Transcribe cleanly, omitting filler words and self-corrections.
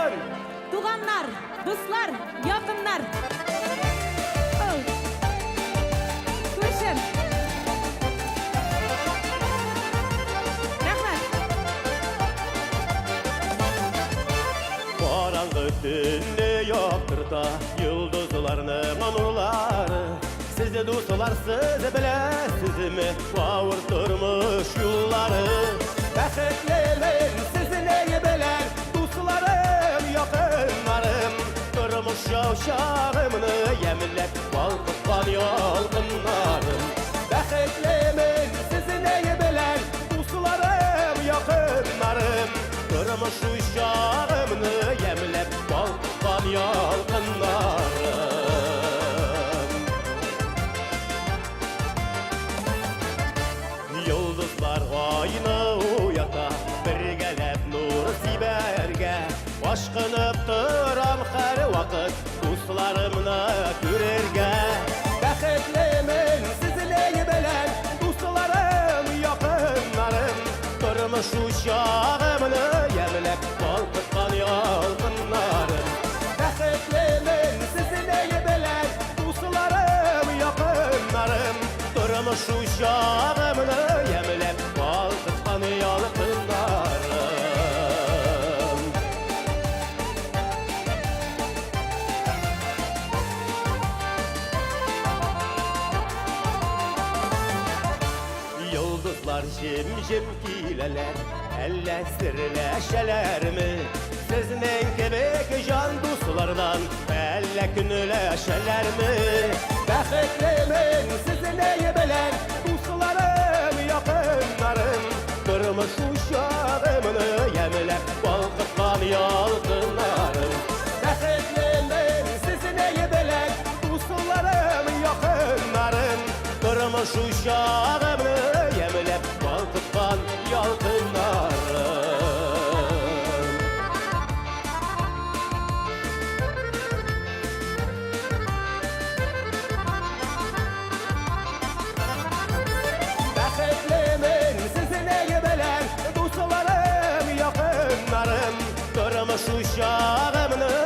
olsun. Tuğanlar, dostlar, yakınlar. Koşun. Rahmet. Karanlık tünni yoktur da yıldızlarının nurları. Sizi dostlar siz bilesizmi kavurturmuş yolları. Bəxtlimin sizi neyi bilen dostlarım yakınlarım. Durmuş yavşağımını yeminlep balkıtkan yalgınlarım. Bəxtlimin sizi neyi bilen dostlarım yakınlarım. Durmuş uşağımını yeminlep balkıtkan yalgınlarım. Yıldızlar ayını uyata birgelep nur siberge aşkınıp duran her vakit dostlarımla görerge. Bəxtlimin sizi neyi bilen dostlarım yakınlarım. Durmuş uşağımını yeminlep balkıtkan yalgınlarım. Bəxtlimin sizi neyi bilen dostlarım yakınlarım. Durmuş uşağımını yeminlep balkıtkan yalgınlarım. Yıldızlar jim kileler, elle sirleşeler mi? Sizin gibi can dostlardan elle günleşeler mi? Bəxtlimin sizi neyi bilen dostlarım yakınlarım. Durmuş uşağımını yeminlep balkıtkan yalgınlarım. Bəxtlimin sizi neyi bilen dostlarım yakınlarım. Durmuş uşağımını yeminlep balkıtkan yalgınlarım. Bəxtlimin sizi neyi bilen dostlarım yakınlarım. Durmuş uşağımını